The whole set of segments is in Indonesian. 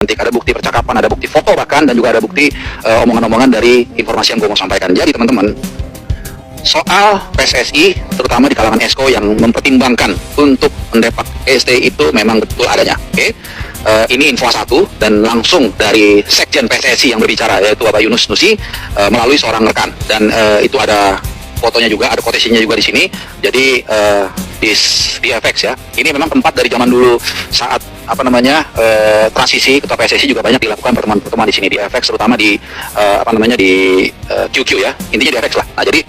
ada bukti percakapan, ada bukti foto bahkan, dan juga ada bukti omongan-omongan dari informasi yang gue mau sampaikan. Jadi teman-teman, soal PSSI, terutama di kalangan ESCO yang mempertimbangkan untuk mendepak STI itu memang betul adanya. Oke? Ini info satu dan langsung dari Sekjen PSSI yang berbicara, yaitu Bapak Yunus Nusi, melalui seorang rekan, dan itu ada fotonya juga, ada quotation-nya juga di sini. Jadi di FX ya, ini memang tempat dari zaman dulu saat transisi ketua PSSI juga banyak dilakukan pertemuan-pertemuan di sini di FX, terutama di di QQ ya, intinya di FX lah. Nah jadi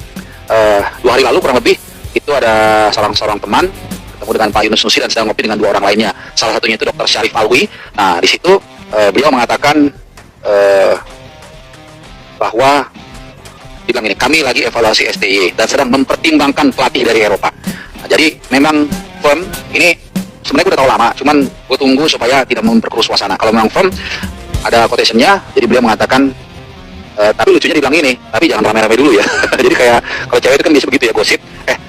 2 hari lalu kurang lebih itu ada seorang teman ketemu dengan Pak Yunus Nusi dan sedang ngopi dengan 2 orang lainnya. Salah satunya itu Dr. Syarif Alwi. Nah di situ beliau mengatakan bahwa bilang ini, kami lagi evaluasi STY dan sedang mempertimbangkan pelatih dari Eropa. Nah, jadi memang firm ini sebenarnya gue udah tahu lama, cuman gue tunggu supaya tidak memperkeruh suasana. Kalau memang firm, ada quotation-nya, jadi beliau mengatakan tapi lucunya dibilang ini, tapi jangan rame-rame dulu ya. Jadi kayak kalau cewek itu kan biasa begitu ya, gosip,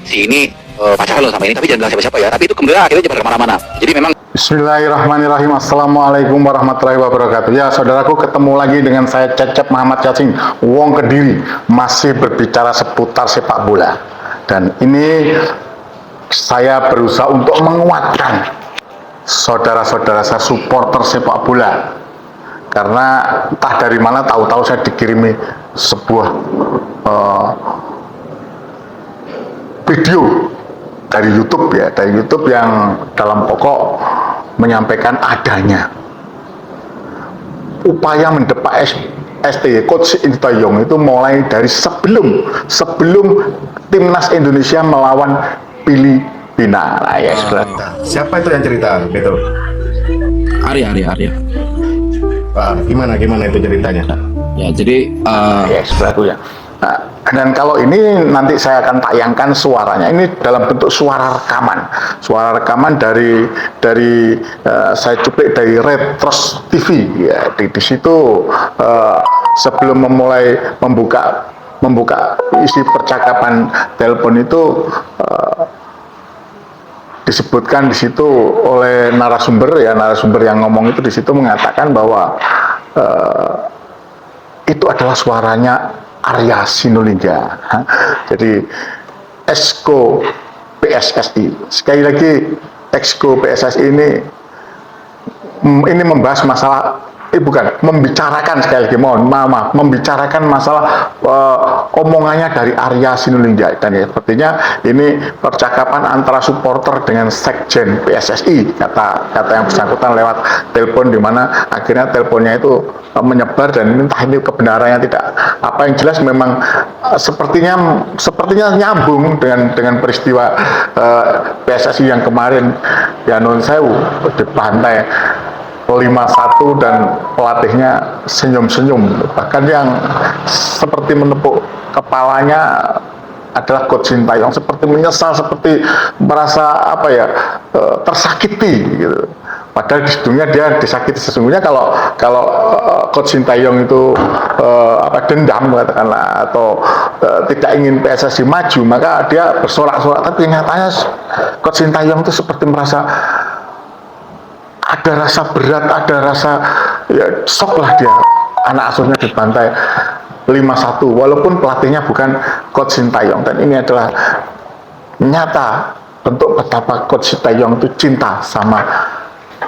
si ini pacaran lo sama ini, tapi jangan bilang siapa-siapa ya. Tapi itu kemudian akhirnya jangan kemana-mana. Jadi memang Bismillahirrahmanirrahim. Assalamualaikum warahmatullahi wabarakatuh. Ya saudaraku, ketemu lagi dengan saya Cecep Muhammad Yassin, Wong Kediri, masih berbicara seputar sepak bola. Dan ini saya berusaha untuk menguatkan saudara-saudara saya supporter sepak bola, karena entah dari mana tahu-tahu saya dikirimi sebuah video dari YouTube ya, dari YouTube yang dalam pokok menyampaikan adanya upaya mendepak STY Coach Sintayong itu mulai dari sebelum timnas Indonesia melawan Filipina. Nah, ya, siapa itu yang cerita gitu? Arya. Gimana itu ceritanya? Ya, jadi ya, sebelahku ya. Nah, dan kalau ini nanti saya akan tayangkan suaranya. Ini dalam bentuk suara rekaman dari saya cuplik dari Retros TV ya. Di situ sebelum memulai membuka isi percakapan telepon itu disebutkan di situ oleh narasumber yang ngomong itu di situ mengatakan bahwa itu adalah suaranya Arya Sinulinga. Jadi Exco PSSI, sekali lagi Exco PSSI ini membahas masalah membicarakan, sekali lagi maaf, membicarakan masalah omongannya dari Arya Sinulinga. Dan ya, sepertinya ini percakapan antara supporter dengan sekjen PSSI, kata yang bersangkutan lewat telepon, di mana akhirnya teleponnya itu menyebar, dan entah ini kebenarannya tidak. Apa yang jelas memang sepertinya nyambung dengan peristiwa PSSI yang kemarin ya, non sewu, dibantai 5-1 dan pelatihnya senyum-senyum. Bahkan yang seperti menepuk kepalanya adalah Coach Sintayong, seperti menyesal, seperti merasa tersakiti gitu. Padahal di dunia dia disakiti sesungguhnya. Kalau Coach Sintayong itu dendam katakanlah, atau tidak ingin PSSI maju, maka dia bersorak-sorak. Tapi nyatanya Coach Sintayong itu seperti merasa ada rasa berat, ada rasa ya, shock lah dia, anak asuhnya dibantai 5-1 walaupun pelatihnya bukan Coach Sintayong. Dan ini adalah nyata bentuk betapa Coach Sintayong itu cinta sama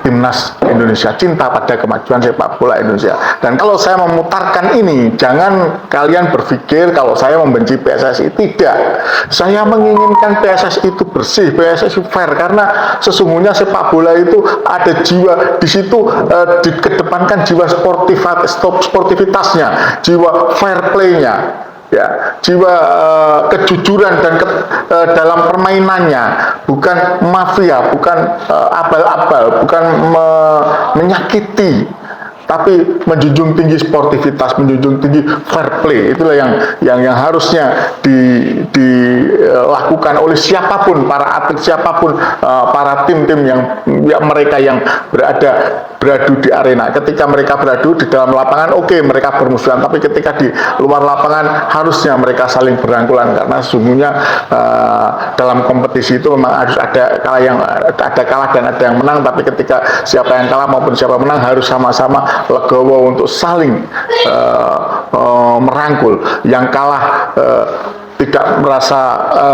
timnas Indonesia, cinta pada kemajuan sepak bola Indonesia. Dan kalau saya memutarkan ini, jangan kalian berpikir kalau saya membenci PSSI. Tidak, saya menginginkan PSSI itu bersih, PSSI fair, karena sesungguhnya sepak bola itu ada jiwa di situ, dikedepankan jiwa sportivitasnya, jiwa fair play-nya ya, jiwa kejujuran dan dalam permainannya, bukan mafia, bukan abal-abal, bukan menyakiti tapi menjunjung tinggi sportivitas, menjunjung tinggi fair play. Itulah yang harusnya dilakukan oleh siapapun, para atlet siapapun, para tim-tim yang mereka yang beradu di arena. Ketika mereka beradu di dalam lapangan, oke, mereka bermusuhan, tapi ketika di luar lapangan harusnya mereka saling berangkulan, karena sesungguhnya dalam kompetisi itu memang harus ada kalah dan ada yang menang, tapi ketika siapa yang kalah maupun siapa menang harus sama-sama legowo untuk saling merangkul. Yang kalah tidak merasa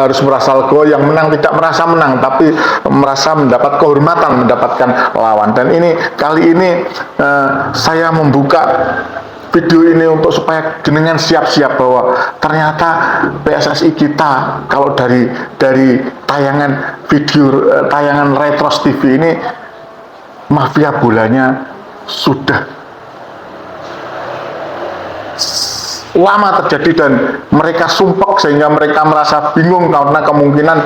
harus merasa legowo, yang menang tidak merasa menang, tapi merasa mendapat kehormatan, mendapatkan lawan. Dan ini kali ini saya membuka video ini untuk supaya jenengan siap-siap bahwa ternyata PSSI kita kalau dari tayangan video, tayangan Retros TV ini, mafia bolanya sudah lama terjadi dan mereka sumpek sehingga mereka merasa bingung karena kemungkinan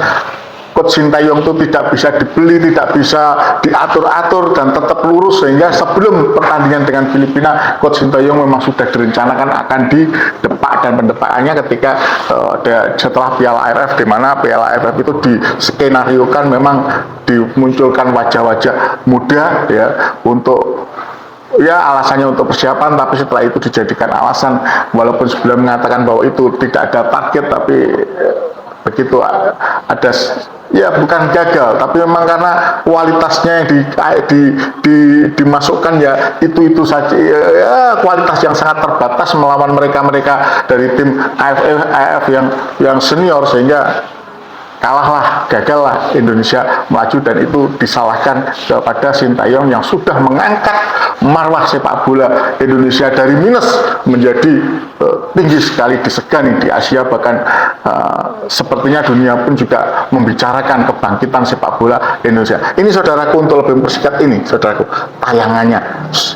Coach Sintayong itu tidak bisa dibeli, tidak bisa diatur-atur dan tetap lurus, sehingga sebelum pertandingan dengan Filipina, Coach Sintayong memang sudah direncanakan akan didepak, dan pendepakannya ketika setelah Piala AFF, di mana Piala AFF itu diskenariokan memang dimunculkan wajah-wajah muda ya untuk alasannya untuk persiapan, tapi setelah itu dijadikan alasan, walaupun sebelum mengatakan bahwa itu tidak ada target, tapi begitu ada bukan gagal, tapi memang karena kualitasnya yang dimasukkan itu saja, kualitas yang sangat terbatas melawan mereka dari tim AFF yang senior, sehingga gagallah Indonesia melaju, dan itu disalahkan kepada Sintayong yang sudah mengangkat marwah sepak bola Indonesia dari minus menjadi tinggi sekali, disegani di Asia, bahkan sepertinya dunia pun juga membicarakan kebangkitan sepak bola Indonesia. Ini saudaraku, untuk lebih mempersingkat ini saudaraku, tayangannya,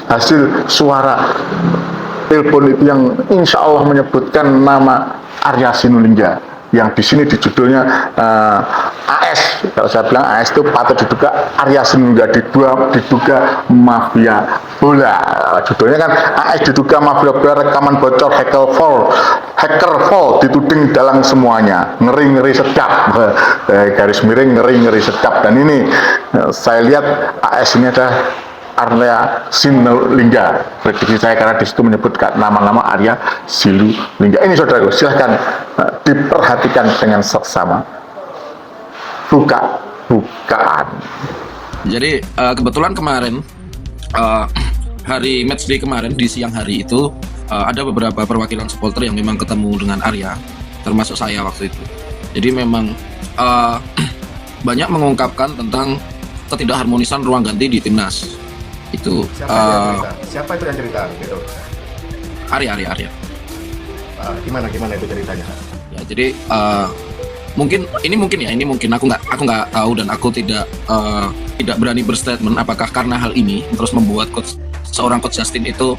hasil suara telepon itu yang insya Allah menyebutkan nama Arya Sinulinga, yang di sini di judulnya AS. Kalau saya bilang AS itu patut diduga Arya Sinulinga diduga mafia bola. Judulnya kan AS diduga mafia bola, rekaman bocor hacker fall dituding dalang semuanya, ngeri sedap, garis miring ngeri sedap. Dan ini saya lihat AS ini ada Arya Sinulinga, prediksi saya, karena di situ menyebutkan nama-nama Arya Sinulinga. Ini saudaraku, silahkan diperhatikan dengan seksama. Bukaan. Jadi kebetulan kemarin hari matchday kemarin di siang hari itu ada beberapa perwakilan supporter yang memang ketemu dengan Arya, termasuk saya waktu itu. Jadi memang banyak mengungkapkan tentang ketidakharmonisan ruang ganti di timnas. Itu siapa itu yang cerita gitu? Arya. Gimana itu ceritanya? Ya, jadi mungkin aku nggak tahu, dan aku tidak berani berstatement apakah karena hal ini terus membuat seorang coach Justin itu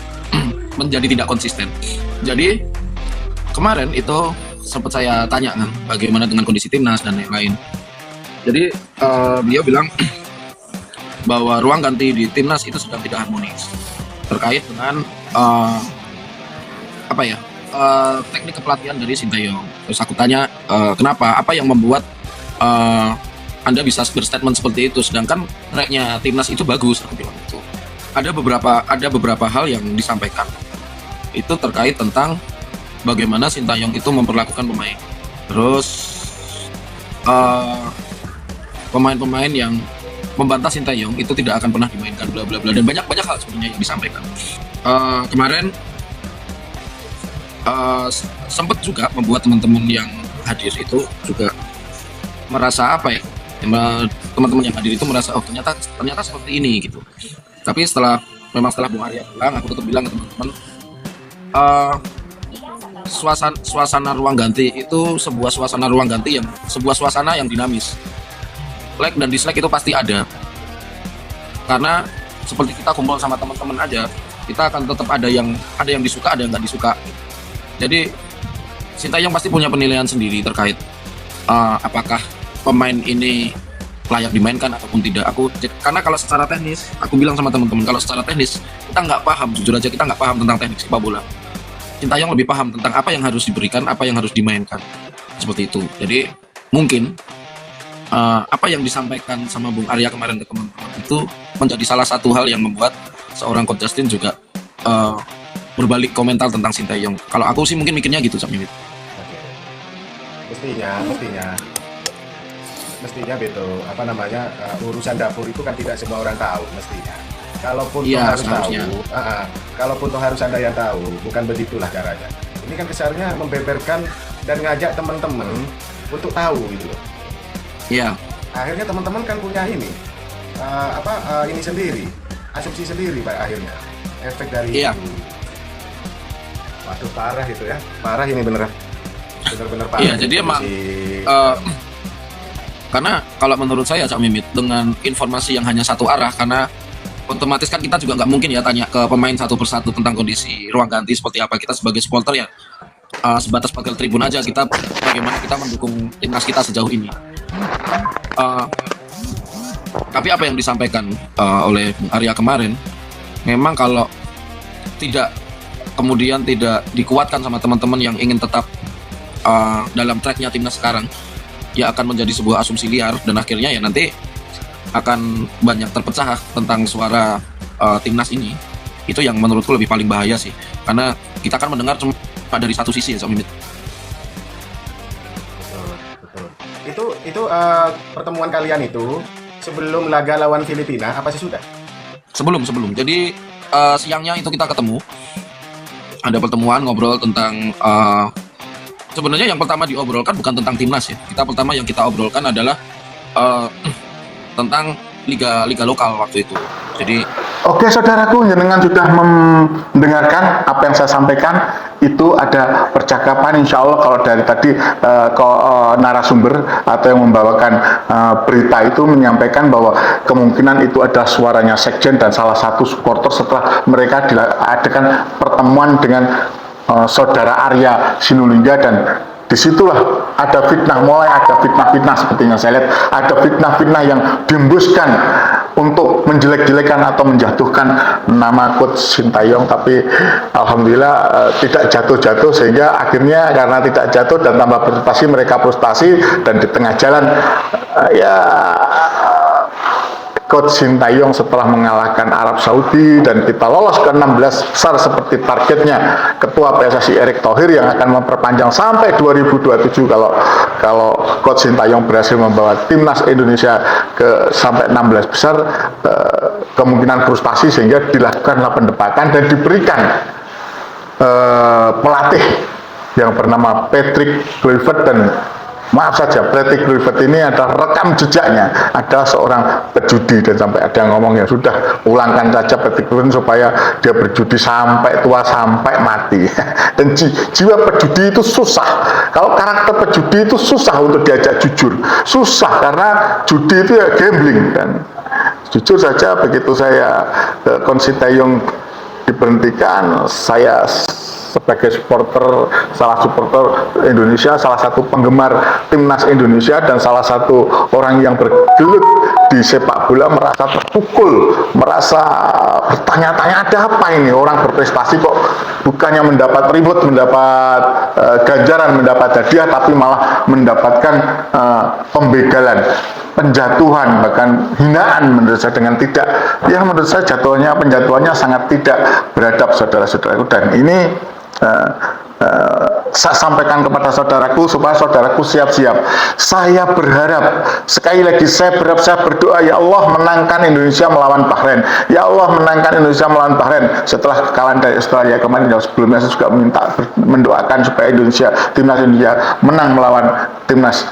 menjadi tidak konsisten. Jadi kemarin itu sempat saya tanya kan bagaimana dengan kondisi timnas dan lain-lain. Jadi beliau bilang bahwa ruang ganti di timnas itu sedang tidak harmonis terkait dengan teknik kepelatihan dari Sintayong. Terus aku tanya kenapa, apa yang membuat Anda bisa berstatement seperti itu, sedangkan tracknya timnas itu bagus. Aku bilang itu ada beberapa hal yang disampaikan itu terkait tentang bagaimana Sintayong itu memperlakukan pemain, terus pemain-pemain yang membantah Sintayong itu tidak akan pernah dimainkan, bla bla bla, dan banyak hal sebenarnya yang disampaikan. Kemarin sempat juga membuat teman-teman yang hadir itu juga merasa teman-teman yang hadir itu merasa ternyata seperti ini gitu. Tapi setelah Bung Arya pulang, aku tetap bilang ke teman-teman, suasana ruang ganti itu sebuah suasana yang dinamis. Like dan dislike itu pasti ada, karena seperti kita kumpul sama teman-teman aja, kita akan tetap ada yang disuka, ada yang nggak disuka. Jadi Sintayong pasti punya penilaian sendiri terkait apakah pemain ini layak dimainkan ataupun tidak. Karena kalau secara teknis, aku bilang sama teman-teman, kalau secara teknis kita nggak paham, jujur aja kita nggak paham tentang teknik sepak bola. Sintayong lebih paham tentang apa yang harus diberikan, apa yang harus dimainkan, seperti itu. Jadi mungkin apa yang disampaikan sama Bung Arya kemarin ke teman-teman itu menjadi salah satu hal yang membuat seorang Coach Justin juga berbalik komentar tentang Sintayong. Kalau aku sih mungkin mikirnya gitu, Cak Mimit. Mestinya beto urusan dapur itu kan tidak semua orang tahu mestinya. Kalaupun Iya, harus seharusnya. tahu, kalaupun toh harus Anda yang tahu, bukan begitulah caranya. Ini kan kesannya membeberkan dan ngajak teman-teman untuk tahu gitu loh. Iya, Akhirnya teman-teman kan punya ini ini sendiri, asumsi sendiri Pak akhirnya. Efek dari Iya. itu. Waduh parah itu ya. Parah ini beneran. Bener-bener parah. Iya, jadi emang karena kalau menurut saya Cak Mimit, dengan informasi yang hanya satu arah, karena otomatis kan kita juga nggak mungkin ya tanya ke pemain satu persatu tentang kondisi ruang ganti seperti apa. Kita sebagai supporter ya sebatas pakai tribun aja, kita bagaimana kita mendukung timnas kita sejauh ini. Tapi apa yang disampaikan oleh Bung Arya kemarin, memang kalau kemudian tidak dikuatkan sama teman-teman yang ingin tetap dalam tracknya timnas sekarang, ya akan menjadi sebuah asumsi liar, dan akhirnya ya nanti akan banyak terpecah tentang suara timnas ini. Itu yang menurutku lebih paling bahaya sih, karena kita akan mendengar cuma dari satu sisi ya, Cak Mimit. Betul. Itu pertemuan kalian itu sebelum laga lawan Filipina apa sih sudah? Sebelum. Jadi siangnya itu kita ketemu, ada pertemuan ngobrol tentang sebenarnya yang pertama diobrolkan bukan tentang timnas ya. Pertama yang kita obrolkan adalah tentang liga lokal waktu itu. Jadi Oke saudaraku, jenengan sudah mendengarkan apa yang saya sampaikan. Itu ada percakapan, insya Allah kalau dari tadi narasumber atau yang membawakan berita itu menyampaikan bahwa kemungkinan itu adalah suaranya sekjen dan salah satu supporter setelah mereka diadakan pertemuan dengan saudara Arya Sinulinga, dan disitulah ada fitnah, mulai ada fitnah-fitnah seperti yang saya lihat, ada fitnah-fitnah yang diembuskan untuk menjelek-jelekan atau menjatuhkan nama Coach Sintayong. Tapi alhamdulillah tidak jatuh-jatuh, sehingga akhirnya karena tidak jatuh dan tambah frustasi, mereka frustasi, dan di tengah jalan Coach Sintayong setelah mengalahkan Arab Saudi dan kita lolos ke 16 besar seperti targetnya Ketua PSSI Erick Thohir yang akan memperpanjang sampai 2027 kalau Coach Sintayong berhasil membawa timnas Indonesia sampai 16 besar, kemungkinan frustasi sehingga dilakukanlah pendebatan dan diberikan pelatih yang bernama Patrick Kluivert. Dan maaf saja, Patrick Kluivert ini adalah rekam jejaknya adalah seorang pejudi, dan sampai ada yang ngomong ya sudah ulangkan saja Patrick Kluivert supaya dia berjudi sampai tua, sampai mati. Dan jiwa pejudi itu susah. Kalau karakter pejudi itu susah untuk diajak jujur, susah karena judi itu ya gambling. Dan jujur saja begitu saya Coach Sintayong diberhentikan, saya sebagai salah supporter Indonesia, salah satu penggemar timnas Indonesia dan salah satu orang yang bergelut di sepak bola, merasa terpukul, merasa bertanya-tanya ada apa ini, orang berprestasi kok bukannya mendapat reward, mendapat ganjaran, mendapat hadiah, tapi malah mendapatkan pembegalan, penjatuhan, bahkan hinaan menurut saya, dengan tidak, ya menurut saya penjatuhannya sangat tidak beradab, saudara-saudaraku. Dan ini saya sampaikan kepada saudaraku supaya saudaraku siap-siap. Saya berharap, sekali lagi saya berdoa, ya Allah menangkan Indonesia melawan Bahrain, ya Allah menangkan Indonesia melawan Bahrain. Setelah kekalahan dari Australia kemarin, yang sebelumnya saya juga mendoakan supaya timnas Indonesia menang melawan timnas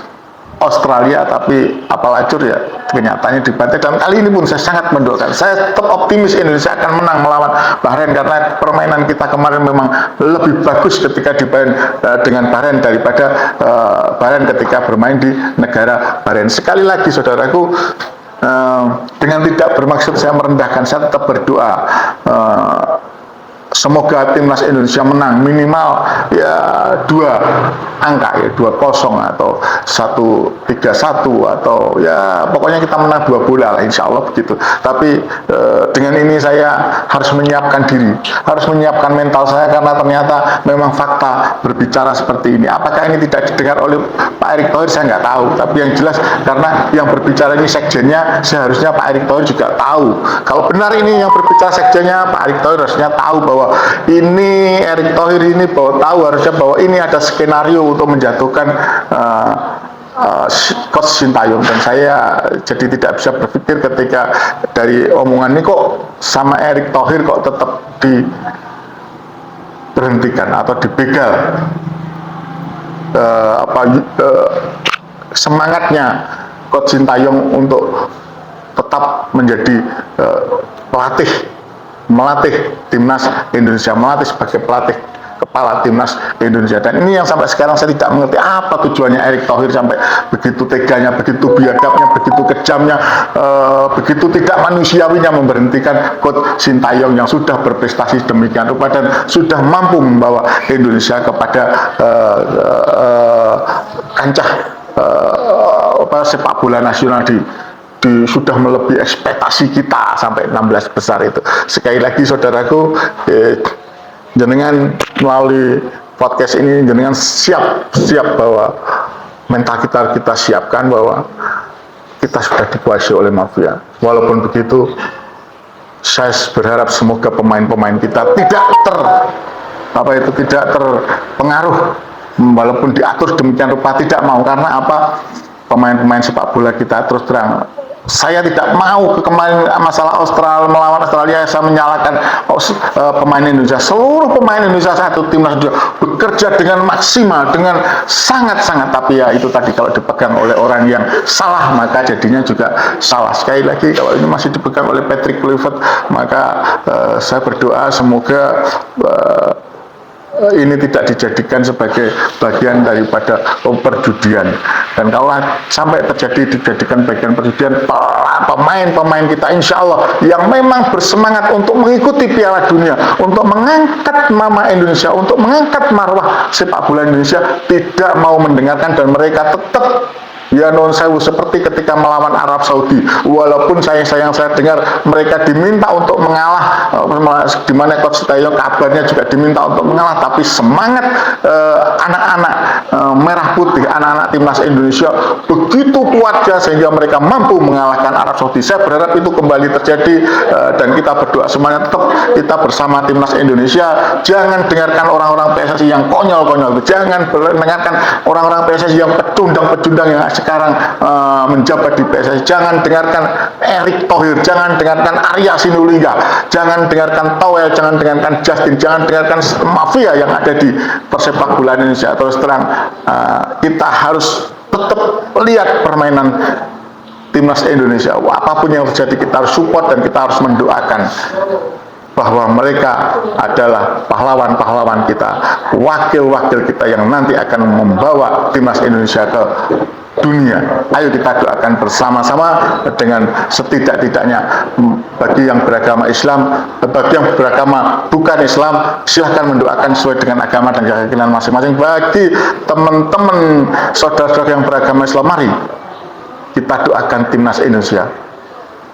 Australia, tapi apalacur ya kenyataannya dibantai. Dan kali ini pun saya sangat mendoakan, saya tetap optimis Indonesia akan menang melawan Bahrain, karena permainan kita kemarin memang lebih bagus ketika dimain dengan Bahrain daripada Bahrain ketika bermain di negara Bahrain. Sekali lagi saudaraku, dengan tidak bermaksud saya merendahkan, saya tetap berdoa semoga timnas Indonesia menang minimal ya 2 angka ya, 2-0 atau 1-3-1 atau ya pokoknya kita menang 2 bola lah, insya Allah begitu. Tapi dengan ini saya harus menyiapkan diri, harus menyiapkan mental saya, karena ternyata memang fakta berbicara seperti ini. Apakah ini tidak didengar oleh Pak Erick Thohir, saya nggak tahu. Tapi yang jelas, karena yang berbicara ini sekjennya, seharusnya Pak Erick Thohir juga tahu. Kalau benar ini yang berbicara sekjennya, Pak Erick Thohir harusnya tahu bahwa ini Erick Thohir ini harusnya bahwa ini ada skenario untuk menjatuhkan Coach Sintayong. Dan saya jadi tidak bisa berpikir ketika dari omongan ini kok sama Erick Thohir kok tetap diberhentikan atau dibegal semangatnya Coach Sintayong untuk tetap menjadi melatih timnas Indonesia, melatih sebagai pelatih kepala timnas Indonesia. Dan ini yang sampai sekarang saya tidak mengerti apa tujuannya Erick Thohir sampai begitu teganya, begitu biadabnya, begitu kejamnya, begitu tidak manusiawinya memberhentikan Coach Sintayong yang sudah berprestasi demikian rupa dan sudah mampu membawa Indonesia kepada kancah sepak bola nasional sudah melebihi ekspektasi kita sampai 16 besar itu. Sekali lagi saudaraku, jenengan melalui podcast ini jenengan siap bahwa mental kita siapkan bahwa kita sudah dikuasai oleh mafia. Walaupun begitu, saya berharap semoga pemain-pemain kita tidak terpengaruh, walaupun diatur demikian rupa, tidak mau. Karena apa? Pemain-pemain sepak bola kita terus terang, saya tidak mau kemarin masalah melawan Australia saya menyalahkan pemain Indonesia. Seluruh pemain Indonesia satu timnas bekerja dengan maksimal, dengan sangat-sangat, tapi ya itu tadi, kalau dipegang oleh orang yang salah maka jadinya juga salah. Sekali lagi, kalau ini masih dipegang oleh Patrick Kluivert, maka saya berdoa semoga ini tidak dijadikan sebagai bagian daripada perjudian. Dan kalau sampai dijadikan bagian perjudian, pemain-pemain kita insya Allah yang memang bersemangat untuk mengikuti Piala Dunia, untuk mengangkat nama Indonesia, untuk mengangkat marwah sepak bola Indonesia, tidak mau mendengarkan, dan mereka tetap ya non sewu seperti ketika melawan Arab Saudi. Walaupun saya dengar mereka diminta untuk mengalah, di mana Coach Sintayong kabarnya juga diminta untuk mengalah, tapi semangat anak-anak merah putih, anak-anak timnas Indonesia begitu kuat ya, sehingga mereka mampu mengalahkan Arab Saudi. Saya berharap itu kembali terjadi, dan kita berdoa semuanya tetap kita bersama timnas Indonesia. Jangan dengarkan orang-orang PSSI yang konyol-konyol, jangan dengarkan orang-orang PSSI yang pecundang-pecundang yang sekarang menjabat di PSSI. Jangan dengarkan Erick Thohir, jangan dengarkan Arya Sinulinga, jangan dengarkan Towel, jangan dengarkan Justin, jangan dengarkan mafia yang ada di persepak bola Indonesia. Terus terang, kita harus tetap lihat permainan timnas Indonesia. Apapun yang terjadi kita harus support, dan kita harus mendoakan bahwa mereka adalah pahlawan-pahlawan kita, wakil-wakil kita yang nanti akan membawa timnas Indonesia ke dunia. Ayo kita doakan bersama-sama, dengan setidak-tidaknya bagi yang beragama Islam, bagi yang beragama bukan Islam, silahkan mendoakan sesuai dengan agama dan keyakinan masing-masing. Bagi teman-teman saudara-saudara yang beragama Islam, mari kita doakan timnas Indonesia.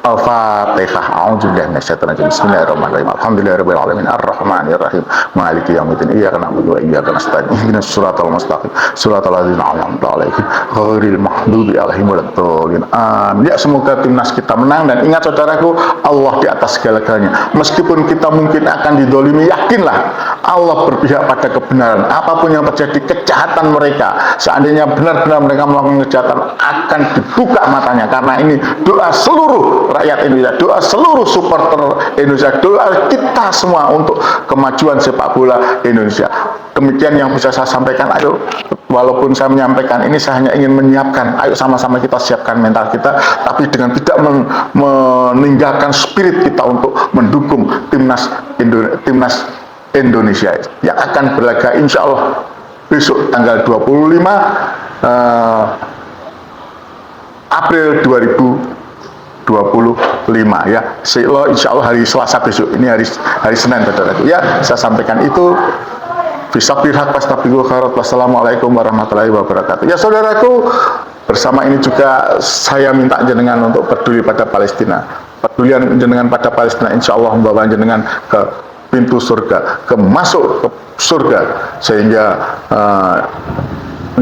Al-Fatihah. A'udzubillahi minasyaitonir rajim. Bismillahirrahmanirrahim. Alhamdulillahirabbil alamin. Arrahmanirrahim. Maliki yaumiddin. Iyyaka na'budu wa iyyaka nasta'in. Ihdinas siratal mustaqim. Siratal ladzina an'amta 'alaihim ghairil maghdubi 'alaihim waladdallin. Amin. Ya, semoga timnas kita menang, dan ingat saudaraku, Allah di atas segala-galanya. Meskipun kita mungkin akan didolimi, yakinlah Allah berpihak pada kebenaran. Apapun yang terjadi, kejahatan mereka, seandainya benar-benar mereka melakukan kejahatan, akan dibuka matanya. Karena ini doa seluruh rakyat Indonesia, doa seluruh supporter Indonesia, doa kita semua untuk kemajuan sepak bola Indonesia. Demikian yang bisa saya sampaikan. Ayo, walaupun saya menyampaikan ini, saya hanya ingin menyiapkan. Ayo sama-sama kita siapkan mental kita, tapi dengan tidak meninggalkan spirit kita untuk mendukung timnas Indonesia yang akan berlaga insya Allah besok tanggal 25 April 2025 ya. Insya Allah hari Selasa besok, ini hari Senin saudaraku ya. Saya sampaikan itu. Bisabil haq fastabiqul khairat. Wassalamualaikum warahmatullahi wabarakatuh. Ya saudaraku, bersama ini juga saya minta jenengan untuk peduli pada Palestina. Pedulian jenengan pada Palestina insya Allah membawa jenengan ke pintu surga, masuk ke surga, sehingga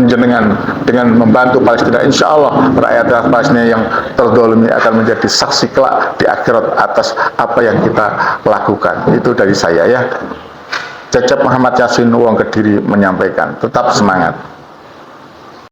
jenengan dengan membantu Palestina, insya Allah rakyat Palestina yang terdolimi akan menjadi saksi kelak di akhirat atas apa yang kita lakukan. Itu dari saya ya. Cecep Muhammad Yasin Wong Kediri menyampaikan. Tetap semangat.